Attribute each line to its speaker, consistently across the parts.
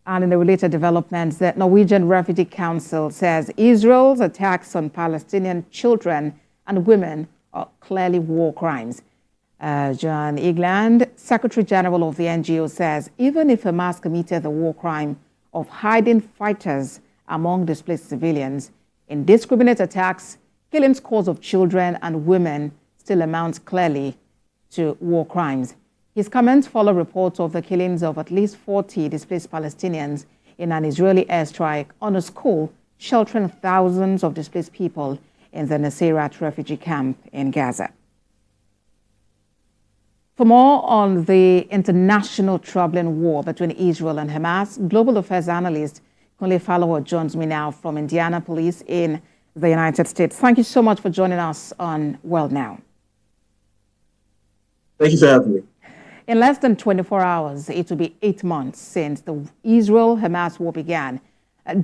Speaker 1: And in the related developments, the Norwegian Refugee Council says Israel's attacks on Palestinian children and women are clearly war crimes. John England, Secretary General of the NGO, says even if Hamas committed the war crime of hiding fighters among displaced civilians, indiscriminate attacks, killing scores of children and women still amounts clearly to war crimes. His comments follow reports of the killings of at least 40 displaced Palestinians in an Israeli airstrike on a school sheltering thousands of displaced people in the Nuseirat refugee camp in Gaza. For more on the international troubling war between Israel and Hamas, global affairs analyst Kunle Falowo joins me now from Indianapolis in the United States. Thank you so much for joining us on World Now.
Speaker 2: Thank you for having me.
Speaker 1: In less than 24 hours, it will be 8 months since the Israel-Hamas war began.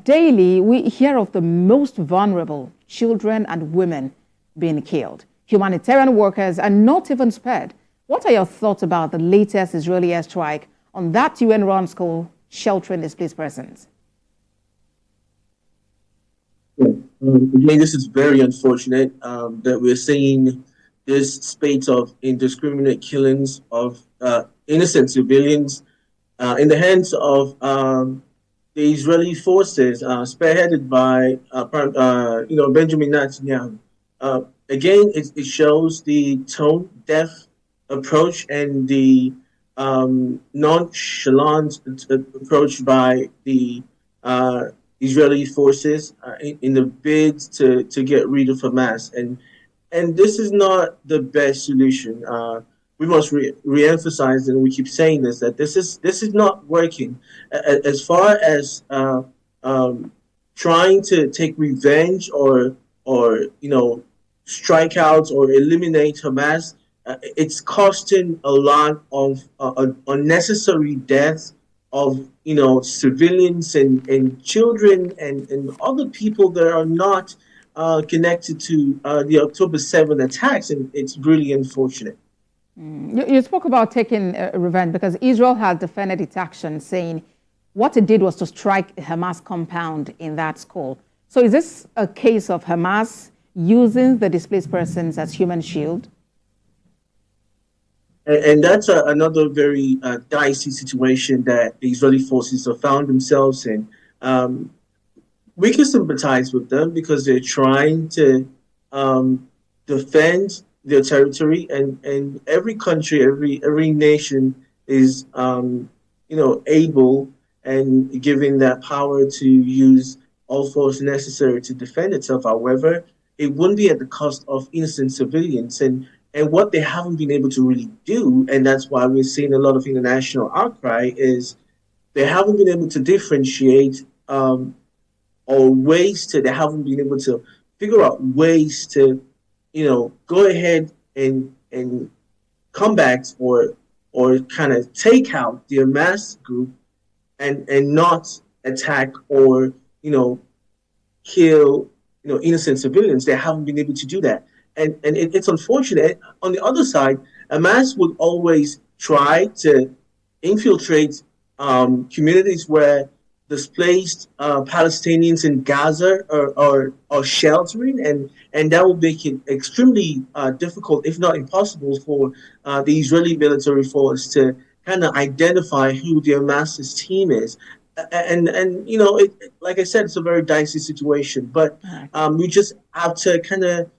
Speaker 1: Daily, we hear of the most vulnerable, children and women, being killed. Humanitarian workers are not even spared. What are your thoughts about the latest Israeli airstrike on that UN-run school sheltering displaced persons?
Speaker 2: Yeah. Again, this is very unfortunate that we're seeing this spate of indiscriminate killings of innocent civilians in the hands of the Israeli forces, spearheaded by Benjamin Netanyahu. Again, it shows the tone-deaf approach and the nonchalant approach by the Israeli forces in the bid to get rid of Hamas. And this is not the best solution. We must re-emphasize, and we keep saying this, that this is not working. As far as trying to take revenge or strike out or eliminate Hamas, it's costing a lot of unnecessary deaths of civilians and children and other people that are not connected to the October 7 attacks, and it's really unfortunate.
Speaker 1: You spoke about taking revenge because Israel has defended its action, saying what it did was to strike a Hamas compound in that school. So is this a case of Hamas using the displaced persons as human shield?
Speaker 2: And that's another very dicey situation that the Israeli forces have found themselves in. We can sympathize with them because they're trying to defend their territory, and every country, every nation is able and given that power to use all force necessary to defend itself. However, it wouldn't be at the cost of innocent civilians, and what they haven't been able to really do, and that's why we're seeing a lot of international outcry, is they haven't been able to differentiate or they haven't been able to figure out ways to go ahead and combat or kind of take out the Hamas group and not attack or kill innocent civilians. They haven't been able to do that, and it's unfortunate. On the other side, Hamas would always try to infiltrate communities where displaced Palestinians in Gaza are sheltering, and that will make it extremely difficult, if not impossible, for the Israeli military force to kind of identify who the Hamas's team is. And like I said, it's a very dicey situation, but we just have to kind of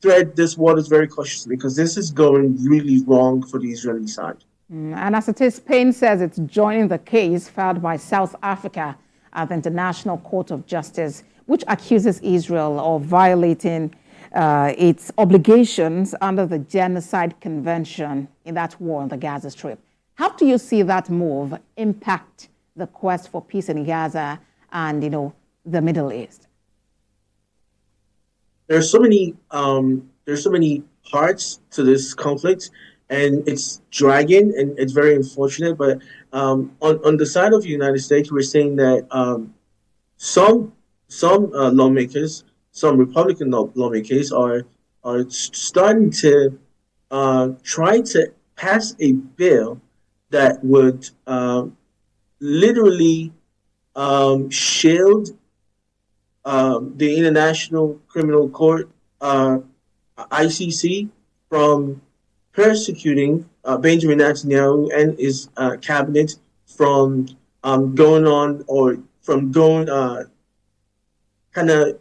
Speaker 2: thread this waters very cautiously because this is going really wrong for the Israeli side.
Speaker 1: And as it is, Spain says it's joining the case filed by South Africa at the International Court of Justice, which accuses Israel of violating its obligations under the Genocide Convention in that war on the Gaza Strip. How do you see that move impact the quest for peace in Gaza and, the Middle East?
Speaker 2: There's so many parts to this conflict, and it's dragging, and it's very unfortunate. But on the side of the United States, we're saying that some lawmakers, some Republican lawmakers, are starting to try to pass a bill that would literally shield the International Criminal Court, ICC, from persecuting Benjamin Netanyahu and his cabinet from going on or from going kind of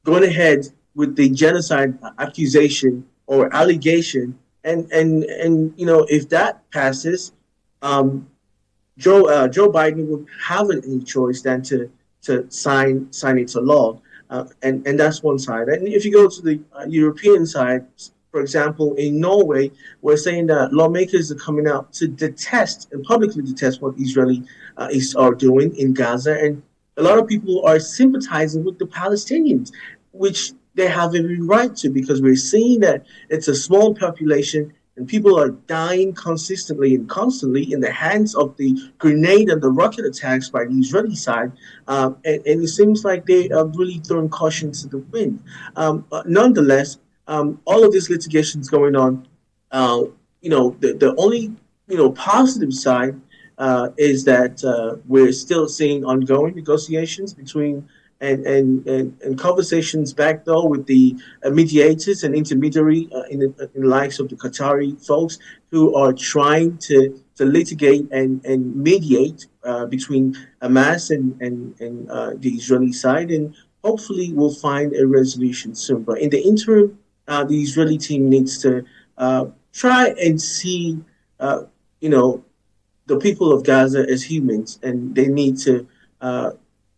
Speaker 2: going ahead with the genocide accusation or allegation, and if that passes, Joe Biden would have any choice than to sign it to law, and that's one side. And if you go to the European side, for example, in Norway, we're saying that lawmakers are coming out to detest and publicly detest what Israeli are doing in Gaza, and a lot of people are sympathizing with the Palestinians, which they have every right to, because we're seeing that it's a small population and people are dying consistently and constantly in the hands of the grenade and the rocket attacks by the Israeli side. And it seems like they are really throwing caution to the wind. Nonetheless, all of this litigation is going on. The only positive side is that we're still seeing ongoing negotiations between and conversations back though with the mediators and intermediary in the likes of the Qatari folks who are trying to litigate and mediate between Hamas and the Israeli side, and hopefully we'll find a resolution soon. But in the interim, the Israeli team needs to try and see, the people of Gaza as humans, and they need to,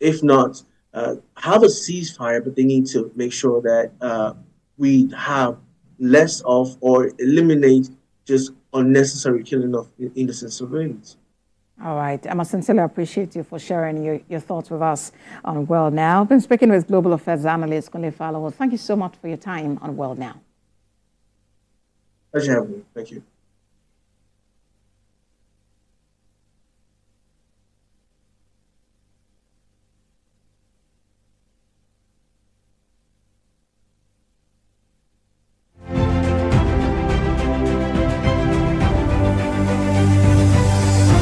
Speaker 2: if not have a ceasefire, but they need to make sure that we have less of or eliminate just unnecessary killing of innocent civilians.
Speaker 1: All right. I must sincerely appreciate you for sharing your thoughts with us on World Now. I've been speaking with Global Affairs analyst Kunle Falowo. Thank you so much for your time on World Now.
Speaker 2: Pleasure having me. Thank you.